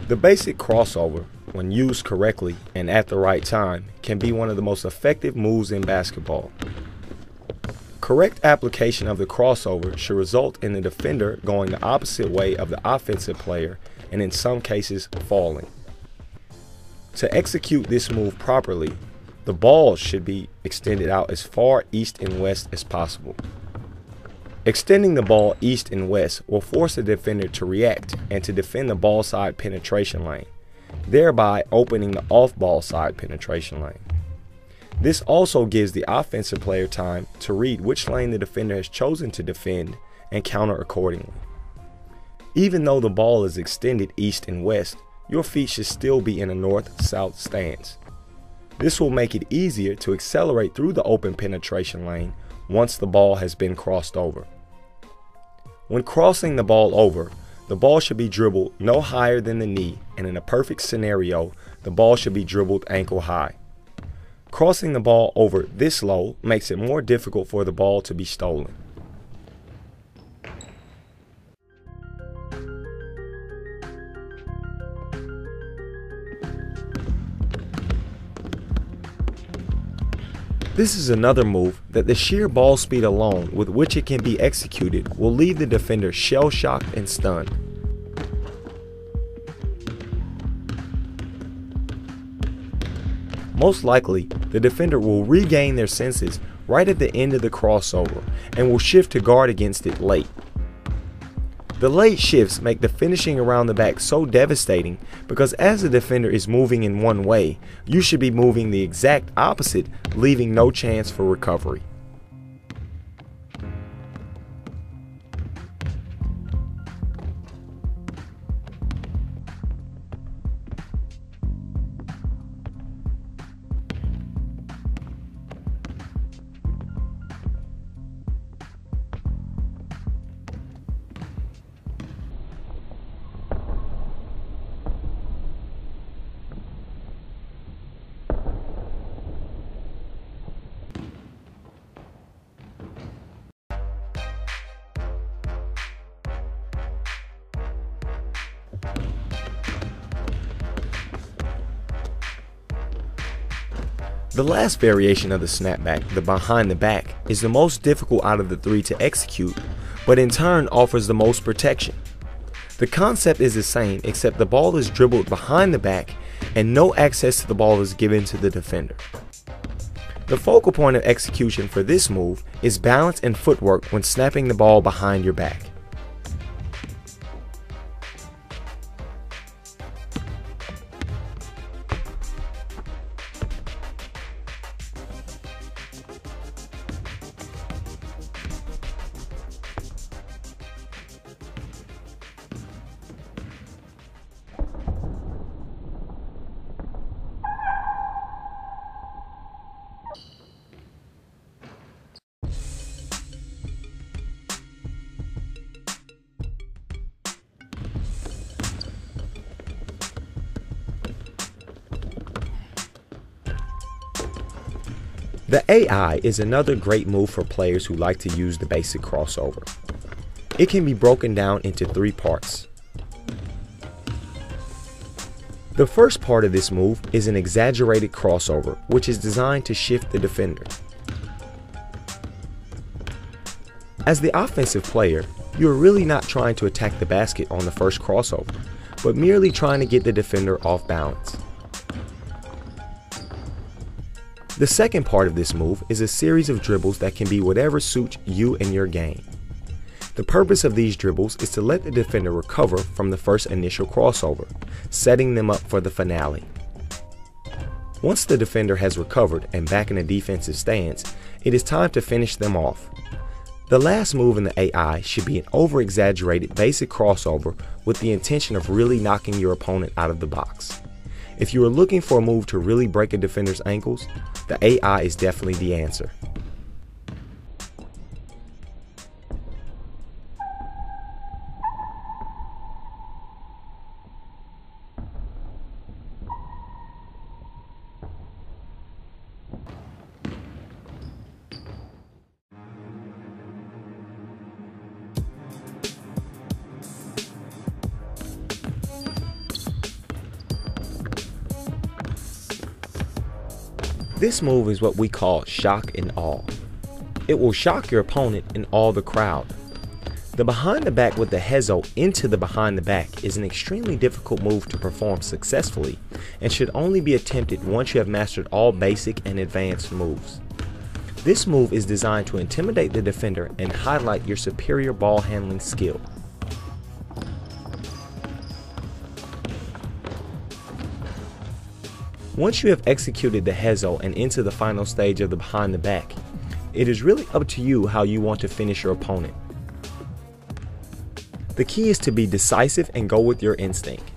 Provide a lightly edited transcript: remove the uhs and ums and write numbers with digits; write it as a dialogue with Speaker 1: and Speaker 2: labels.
Speaker 1: The basic crossover, when used correctly and at the right time, can be one of the most effective moves in basketball. Correct application of the crossover should result in the defender going the opposite way of the offensive player and in some cases falling. To execute this move properly, the ball should be extended out as far east and west as possible. Extending the ball east and west will force the defender to react and to defend the ball side penetration lane, thereby opening the off-ball side penetration lane. This also gives the offensive player time to read which lane the defender has chosen to defend and counter accordingly. Even though the ball is extended east and west, your feet should still be in a north-south stance. This will make it easier to accelerate through the open penetration lane once the ball has been crossed over. When crossing the ball over, the ball should be dribbled no higher than the knee, and in a perfect scenario, the ball should be dribbled ankle high. Crossing the ball over this low makes it more difficult for the ball to be stolen. This is another move that the sheer ball speed alone with which it can be executed will leave the defender shell-shocked and stunned. Most likely, the defender will regain their senses right at the end of the crossover and will shift to guard against it late. The late shifts make the finishing around the back so devastating because as the defender is moving in one way, you should be moving the exact opposite, leaving no chance for recovery. The last variation of the snapback, the behind the back, is the most difficult out of the three to execute, but in turn offers the most protection. The concept is the same except the ball is dribbled behind the back and no access to the ball is given to the defender. The focal point of execution for this move is balance and footwork when snapping the ball behind your back. The AI is another great move for players who like to use the basic crossover. It can be broken down into three parts. The first part of this move is an exaggerated crossover, which is designed to shift the defender. As the offensive player, you are really not trying to attack the basket on the first crossover, but merely trying to get the defender off balance. The second part of this move is a series of dribbles that can be whatever suits you and your game. The purpose of these dribbles is to let the defender recover from the first initial crossover, setting them up for the finale. Once the defender has recovered and back in a defensive stance, it is time to finish them off. The last move in the AI should be an over-exaggerated basic crossover with the intention of really knocking your opponent out of the box. If you are looking for a move to really break a defender's ankles, the AI is definitely the answer. This move is what we call shock and awe. It will shock your opponent and awe the crowd. The behind the back with the hezo into the behind the back is an extremely difficult move to perform successfully and should only be attempted once you have mastered all basic and advanced moves. This move is designed to intimidate the defender and highlight your superior ball handling skill. Once you have executed the hezo and into the final stage of the behind the back, it is really up to you how you want to finish your opponent. The key is to be decisive and go with your instinct.